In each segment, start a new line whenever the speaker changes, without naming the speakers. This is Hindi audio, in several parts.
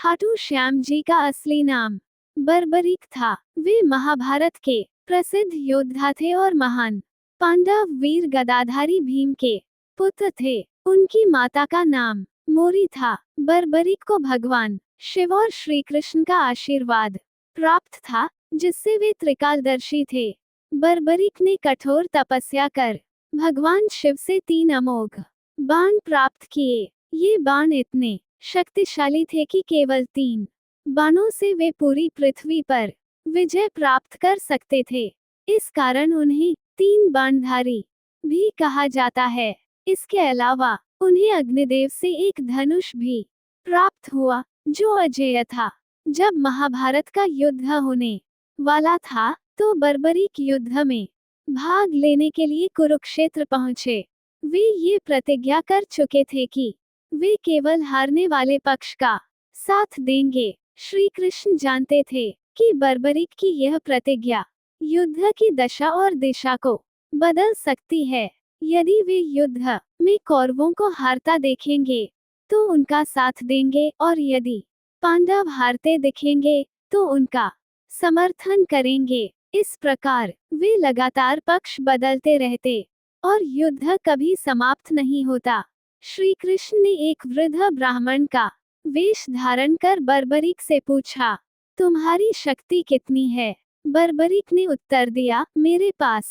खाटू श्याम जी का असली नाम बर्बरीक था। वे महाभारत के प्रसिद्ध योद्धा थे और महान पांडव वीर गदाधारी भीम के पुत्र थे। उनकी माता का नाम मोरी था। बर्बरीक को भगवान शिव और श्री कृष्ण का आशीर्वाद प्राप्त था, जिससे वे त्रिकालदर्शी थे। बर्बरीक ने कठोर तपस्या कर भगवान शिव से 3 अमोघ बाण प्राप्त किए। ये बाण इतने शक्तिशाली थे कि केवल 3 बाणों से वे पूरी पृथ्वी पर विजय प्राप्त कर सकते थे। इस कारण उन्हें 3 बाणधारी भी कहा जाता है। इसके अलावा उन्हें अग्निदेव से एक धनुष भी प्राप्त हुआ, जो अजेय था। जब महाभारत का युद्ध होने वाला था, तो बर्बरीक युद्ध में भाग लेने के लिए कुरुक्षेत्र पहुंचे। वे ये प्रतिज्ञा कर चुके थे कि वे केवल हारने वाले पक्ष का साथ देंगे। श्री कृष्ण जानते थे कि बर्बरीक की यह प्रतिज्ञा युद्ध की दशा और दिशा को बदल सकती है। यदि वे युद्ध में कौरवों को हारता देखेंगे तो उनका साथ देंगे, और यदि पांडव हारते दिखेंगे तो उनका समर्थन करेंगे। इस प्रकार वे लगातार पक्ष बदलते रहते और युद्ध कभी समाप्त नहीं होता। श्री कृष्ण ने एक वृद्ध ब्राह्मण का वेश धारण कर बर्बरीक से पूछा, तुम्हारी शक्ति कितनी है? बर्बरीक ने उत्तर दिया, मेरे पास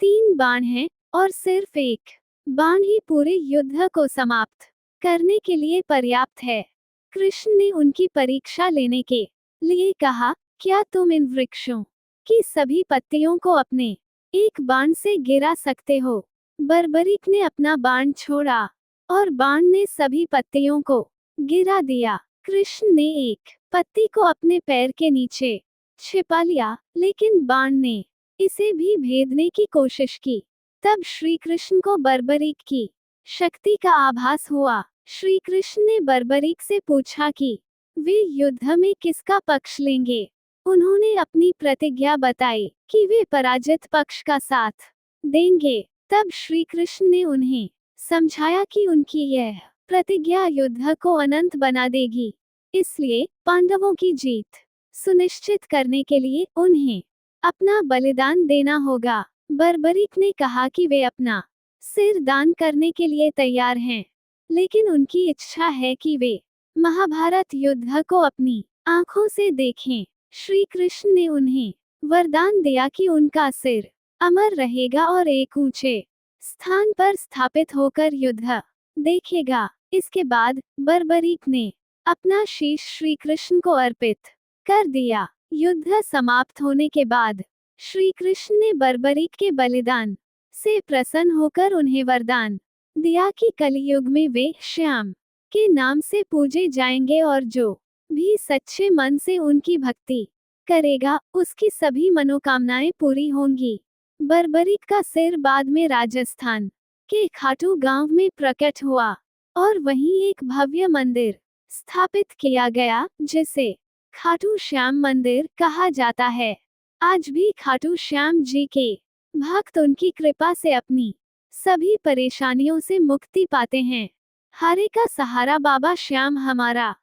3 बाण हैं और सिर्फ एक बाण ही पूरे युद्ध को समाप्त करने के लिए पर्याप्त है। कृष्ण ने उनकी परीक्षा लेने के लिए कहा, क्या तुम इन वृक्षों की सभी पत्तियों को अपने एक बाण से गिरा सकते हो? बर्बरीक ने अपना बाण छोड़ा और बाण ने सभी पत्तियों को गिरा दिया। कृष्ण ने एक पत्ती को अपने पैर के नीचे छिपा लिया, लेकिन बाण ने इसे भी भेदने की कोशिश की। तब श्री कृष्ण को बर्बरीक की शक्ति का आभास हुआ। श्री कृष्ण ने बर्बरीक से पूछा कि वे युद्ध में किसका पक्ष लेंगे। उन्होंने अपनी प्रतिज्ञा बताई कि वे पराजित पक्ष का साथ देंगे। तब श्री कृष्ण ने उन्हें समझाया कि उनकी यह प्रतिज्ञा युद्ध को अनंत बना देगी। इसलिए पांडवों की जीत सुनिश्चित करने के लिए उन्हें अपना बलिदान देना होगा। बर्बरीक ने कहा कि वे अपना सिर दान करने के लिए तैयार हैं, लेकिन उनकी इच्छा है कि वे महाभारत युद्ध को अपनी आंखों से देखें। श्री कृष्ण ने उन्हें वरदान दिया कि उनका सिर अमर रहेगा और एक ऊंचे स्थान पर स्थापित होकर युद्ध देखेगा। इसके बाद बर्बरीक ने अपना शीश श्री कृष्ण को अर्पित कर दिया। युद्ध समाप्त होने के बाद श्री कृष्ण ने बर्बरीक के बलिदान से प्रसन्न होकर उन्हें वरदान दिया कि कलियुग में वे श्याम के नाम से पूजे जाएंगे और जो भी सच्चे मन से उनकी भक्ति करेगा, उसकी सभी मनोकामनाएं पूरी होंगी। बर्बरीक का सिर बाद में राजस्थान के खाटू गांव में प्रकट हुआ और वहीं एक भव्य मंदिर स्थापित किया गया, जिसे खाटू श्याम मंदिर कहा जाता है। आज भी खाटू श्याम जी के भक्त उनकी कृपा से अपनी सभी परेशानियों से मुक्ति पाते हैं। हारे का सहारा बाबा श्याम हमारा।